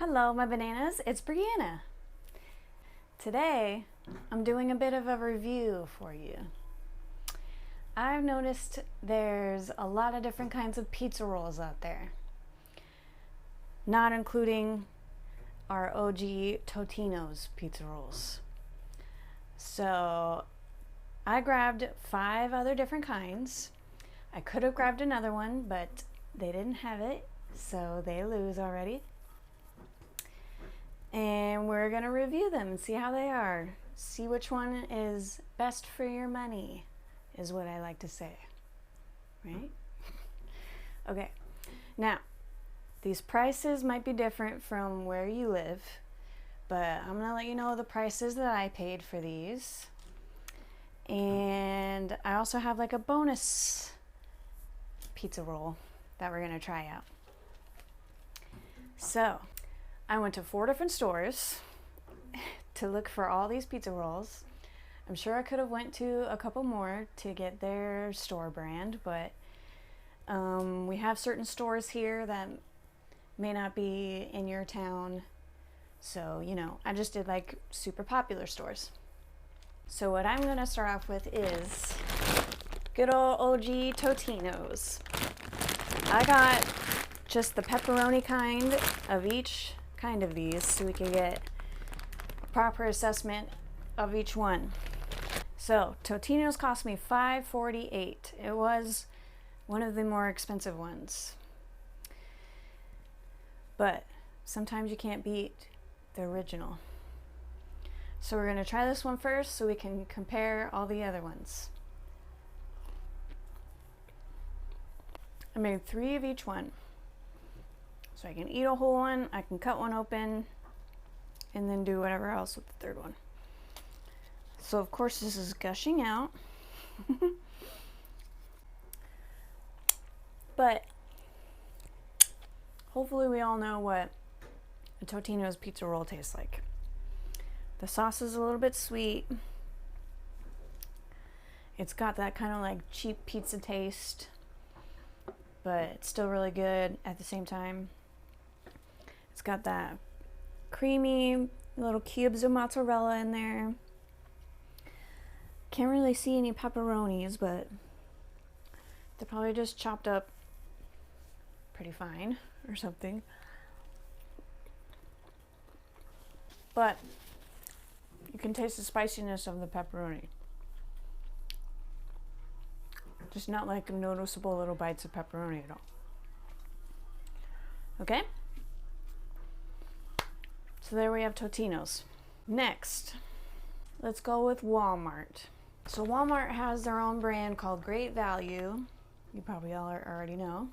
Hello, my bananas. It's Breana. Today, I'm doing a bit of a review for you. I've noticed there's a lot of different kinds of pizza rolls out there, not including our OG Totino's pizza rolls. So I grabbed 5 other different kinds. I could have grabbed another one, but they didn't have it, so they lose already. And we're going to review them and see how they are. See which one is best for your money, is what I like to say. Right? Okay. Now, these prices might be different from where you live, but I'm going to let you know the prices that I paid for these. And I also have like a bonus pizza roll that we're going to try out. So, I went to 4 different stores to look for all these pizza rolls. I'm sure I could have went to a couple more to get their store brand, but we have certain stores here that may not be in your town. So, I just did like super popular stores. So what I'm gonna start off with is good old OG Totino's. I got just the pepperoni kind of each kind of these so we can get a proper assessment of each one. So Totino's cost me $5.48. It was one of the more expensive ones, but sometimes you can't beat the original. So we're going to try this one first so we can compare all the other ones. I made 3 of each one. So I can eat a whole one, I can cut one open, and then do whatever else with the third one. So of course this is gushing out. But hopefully we all know what a Totino's pizza roll tastes like. The sauce is a little bit sweet. It's got that kind of like cheap pizza taste, but it's still really good at the same time. It's got that creamy little cubes of mozzarella in there. Can't really see any pepperonis, but they're probably just chopped up pretty fine or something. But you can taste the spiciness of the pepperoni. Just not like noticeable little bites of pepperoni at all. Okay? So there we have Totino's. Next, let's go with Walmart. So Walmart has their own brand called Great Value. You probably all already know.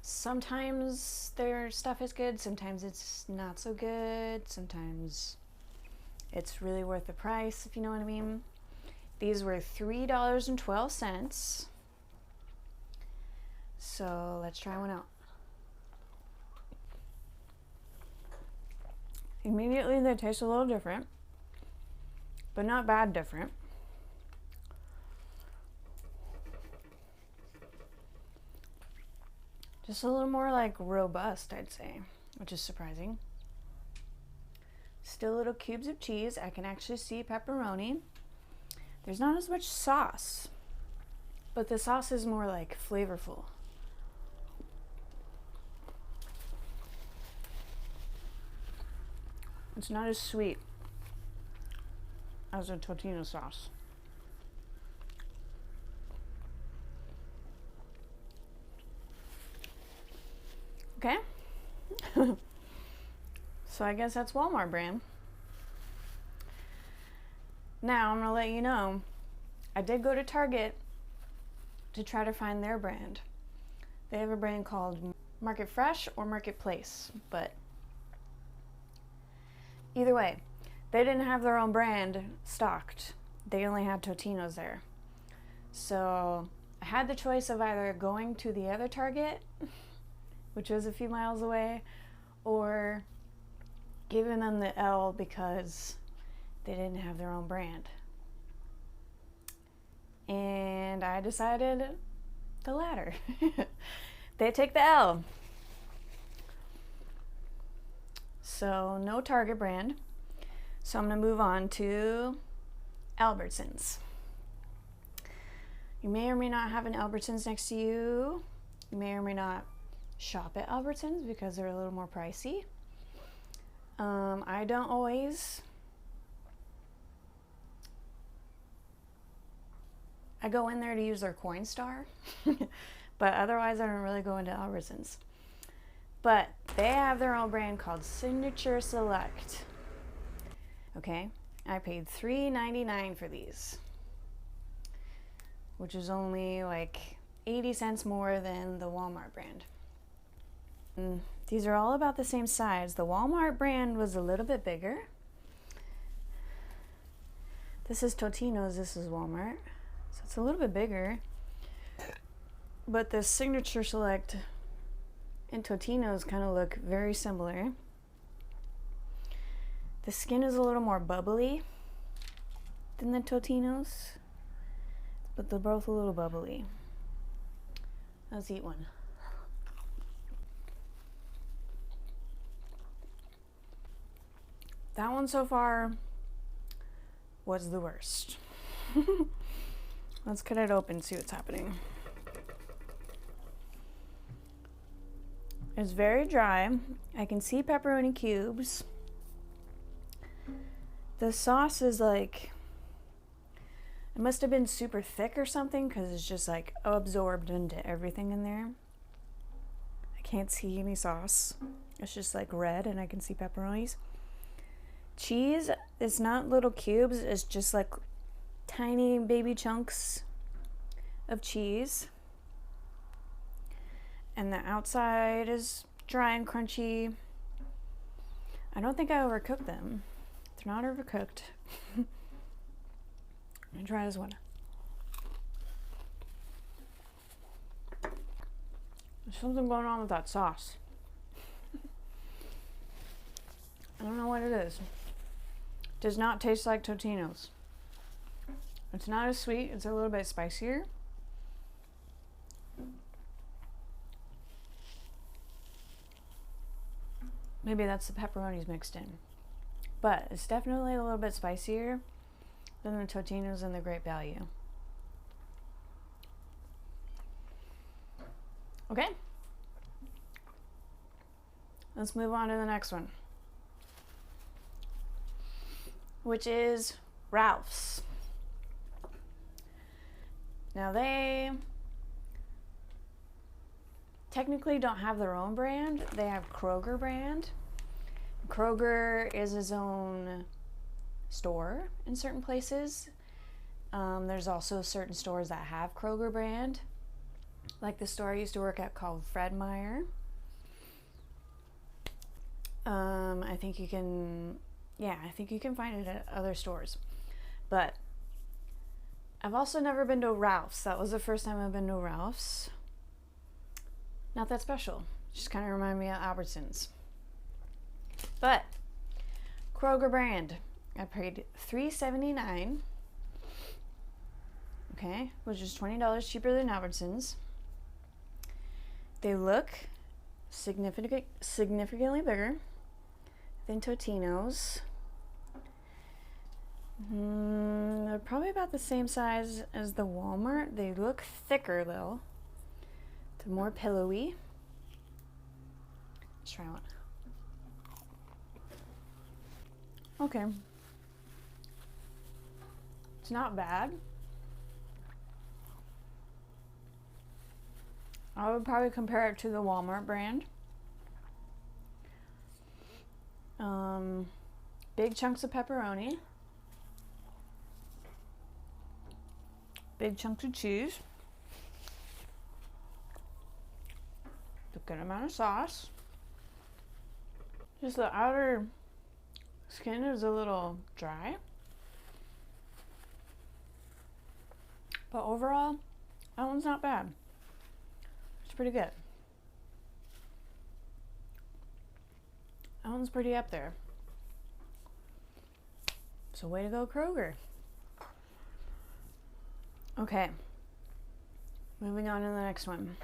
Sometimes their stuff is good, sometimes it's not so good, sometimes it's really worth the price, if you know what I mean. These were $3.12. So let's try one out. Immediately they taste a little different, but not bad different. Just a little more like robust, I'd say, which is surprising. Still little cubes of cheese. I can actually see pepperoni. There's not as much sauce, but the sauce is more like flavorful. It's not as sweet as a Totino sauce. Okay. So I guess that's Walmart brand. Now I'm going to let you know, I did go to Target to try to find their brand. They have a brand called Market Fresh or Marketplace, but either way, they didn't have their own brand stocked. They only had Totino's there. So I had the choice of either going to the other Target, which was a few miles away, or giving them the L because they didn't have their own brand. And I decided the latter. They take the L. So no Target brand. So I'm gonna move on to Albertsons. You may or may not have an Albertsons next to you. You may or may not shop at Albertsons because they're a little more pricey. I don't always. I go in there to use their Coinstar, but otherwise I don't really go into Albertsons. But they have their own brand called Signature Select. Okay, I paid $3.99 for these, which is only like 80 cents more than the Walmart brand. And these are all about the same size. The Walmart brand was a little bit bigger. This is Totino's, this is Walmart. So it's a little bit bigger. But the Signature Select and Totino's kind of look very similar. The skin is a little more bubbly than the Totino's, but they're both a little bubbly. Let's eat one. That one so far was the worst. Let's cut it open and see what's happening. It's very dry. I can see pepperoni cubes. The sauce is like, it must have been super thick or something because it's just like absorbed into everything in there. I can't see any sauce. It's just like red and I can see pepperonis. Cheese, it's not little cubes, it's just like tiny baby chunks of cheese. And the outside is dry and crunchy. I don't think I overcooked them. They're not overcooked. I'm gonna try this one. There's something going on with that sauce. I don't know what it is. Does not taste like Totino's. It's not as sweet, it's a little bit spicier. Maybe that's the pepperonis mixed in. But it's definitely a little bit spicier than the Totino's and the Great Value. Okay. Let's move on to the next one, which is Ralph's. Now they technically don't have their own brand. They have Kroger brand. Kroger is his own store in certain places. There's also certain stores that have Kroger brand, like the store I used to work at called Fred Meyer. I think you can find it at other stores. But I've also never been to Ralph's. That was the first time I've been to Ralph's. Not that special. Just kind of remind me of Albertsons. But Kroger brand, I paid $3.79. Okay, which is $20 cheaper than Albertsons. They look significantly bigger than Totino's. They're probably about the same size as the Walmart. They look thicker though. They're more pillowy. Let's try one. Okay. It's not bad. I would probably compare it to the Walmart brand. Big chunks of pepperoni. Big chunks of cheese. A good amount of sauce. Just the outer skin is a little dry. But overall, that one's not bad. It's pretty good. That one's pretty up there. So way to go, Kroger. Okay. Moving on to the next one.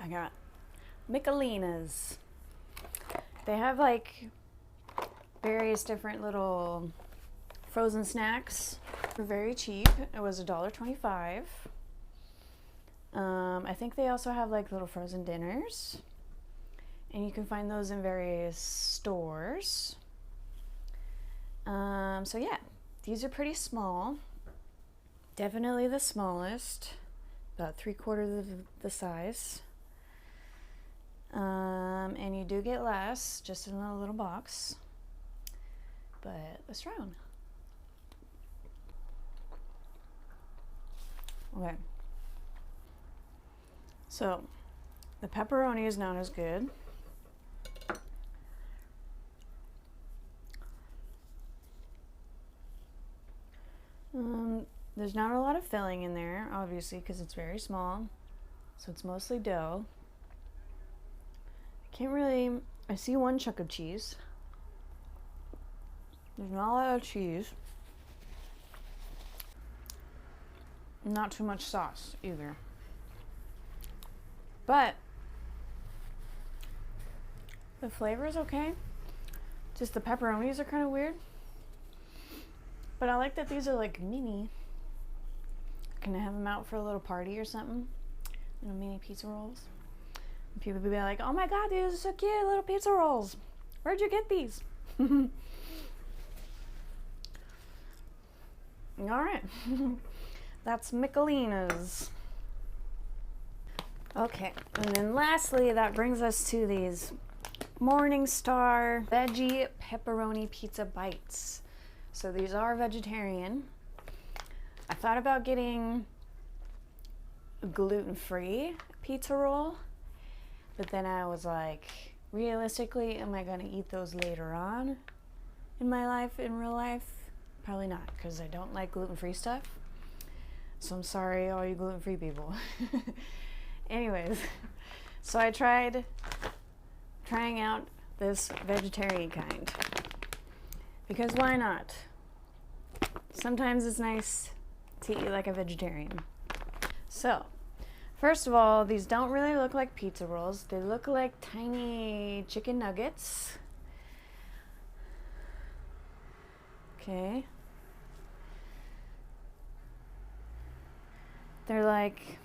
I got Michelina's. They have like various different little frozen snacks for very cheap. It was $1.25. I think they also have like little frozen dinners, and you can find those in various stores. So yeah, these are pretty small. Definitely the smallest, about 3/4 of the size. And you do get less, just in a little box. But let's try one. Okay. So, the pepperoni is not as good. There's not a lot of filling in there, obviously, because it's very small. So it's mostly dough. I see one chunk of cheese. There's not a lot of cheese. Not too much sauce either. But the flavor is okay. Just the pepperonis are kind of weird. But I like that these are like mini. Can I have them out for a little party or something? Mini pizza rolls. And people would be like, oh my god, these are so cute, little pizza rolls. Where'd you get these? Alright. That's Michelina's. Okay, and then lastly, that brings us to these Morningstar Veggie Pepperoni Pizza Bites. So these are vegetarian. I thought about getting a gluten-free pizza roll, but then I was like, realistically, am I gonna eat those later on in my life, in real life? Probably not, because I don't like gluten-free stuff. So I'm sorry, all you gluten-free people. Anyways, so I tried trying out this vegetarian kind, because why not? Sometimes it's nice to eat like a vegetarian. So, first of all, these don't really look like pizza rolls. They look like tiny chicken nuggets. Okay. They're like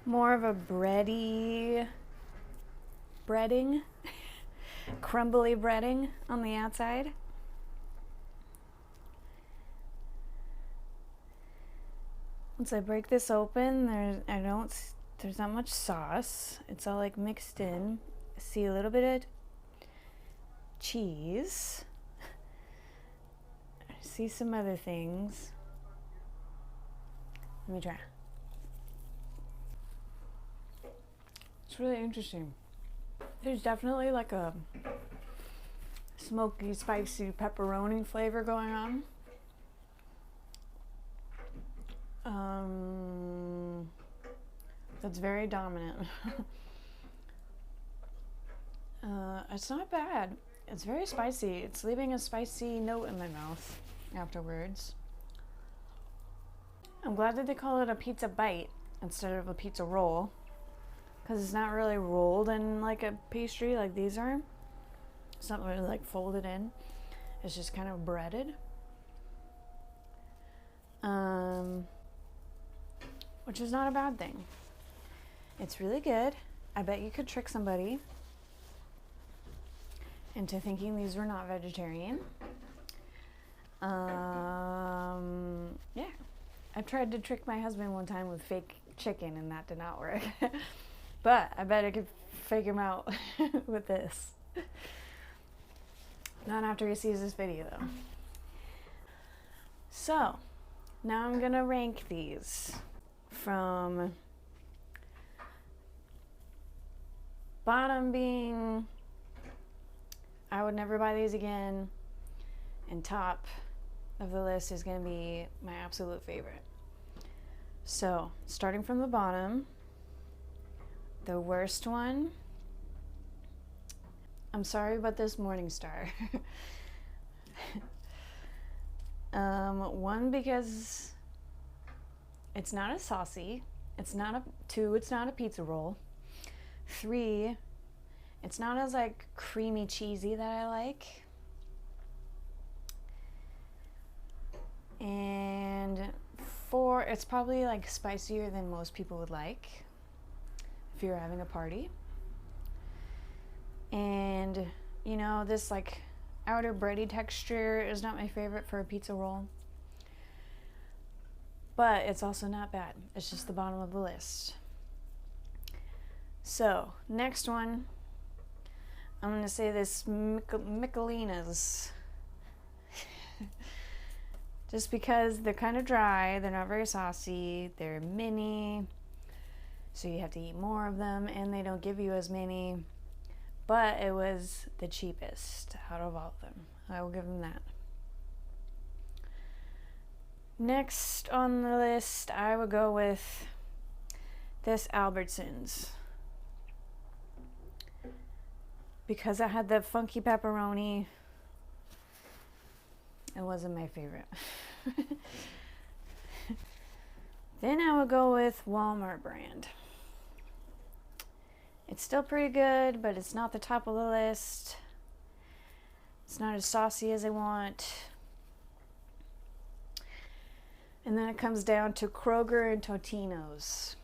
more of a breading, crumbly breading on the outside. Once I break this open, there's not much sauce. It's all like mixed in. I see a little bit of cheese. I see some other things. Let me try. It's really interesting. There's definitely like a smoky, spicy pepperoni flavor going on. That's very dominant. It's not bad. It's very spicy. It's leaving a spicy note in my mouth afterwards. I'm glad that they call it a pizza bite instead of a pizza roll, because it's not really rolled in like a pastry like these are. It's not really like folded in. It's just kind of breaded. Which is not a bad thing. It's really good. I bet you could trick somebody into thinking these were not vegetarian. Yeah. I tried to trick my husband one time with fake chicken and that did not work. But I bet I could figure him out with this. Not after he sees this video though. So, now I'm gonna rank these from bottom being I would never buy these again, and top of the list is going to be my absolute favorite. So, starting from the bottom, the worst one, I'm sorry about this Morningstar. One, because it's not as saucy. It's not a pizza roll. 3, it's not as like creamy cheesy that I like. And 4, it's probably like spicier than most people would like if you're having a party. And you know, this like outer bready texture is not my favorite for a pizza roll, but it's also not bad. It's just the bottom of the list. So next one, I'm gonna say this Michelinas. Just because they're kind of dry, they're not very saucy, they're mini, so you have to eat more of them, and they don't give you as many, but it was the cheapest out of all of them. I will give them that. Next on the list, I would go with this Albertsons. Because it had the funky pepperoni, it wasn't my favorite. Then I would go with Walmart brand. It's still pretty good, but it's not the top of the list. It's not as saucy as I want. And then it comes down to Kroger and Totino's.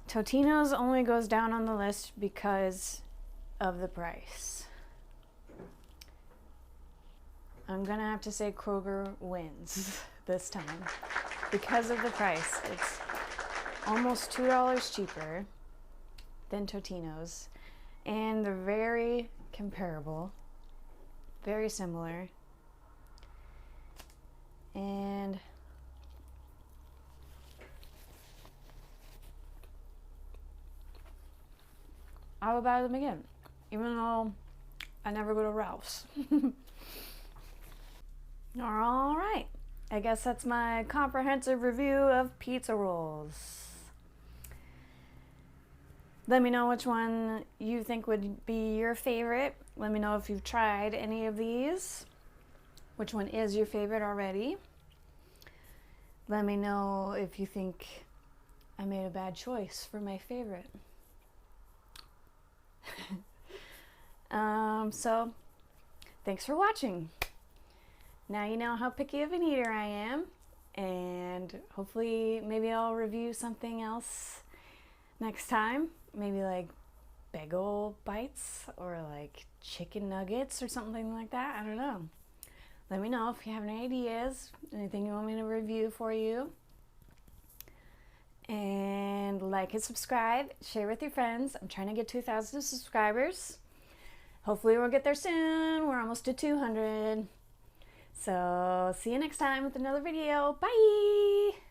Totino's only goes down on the list because of the price. I'm gonna have to say Kroger wins this time because of the price. It's almost $2 cheaper than Totino's, and they're very comparable, very similar, and I would buy them again, even though I never go to Ralph's. All right, I guess that's my comprehensive review of pizza rolls. Let me know which one you think would be your favorite. Let me know if you've tried any of these. Which one is your favorite already? Let me know if you think I made a bad choice for my favorite. So, thanks for watching. Now you know how picky of an eater I am, and hopefully maybe I'll review something else next time. Maybe like bagel bites or like chicken nuggets or something like that. I don't know. Let me know if you have any ideas, anything you want me to review for you. And like and subscribe, share with your friends. I'm trying to get 2,000 subscribers. Hopefully we'll get there soon. We're almost to 200. So see you next time with another video. Bye!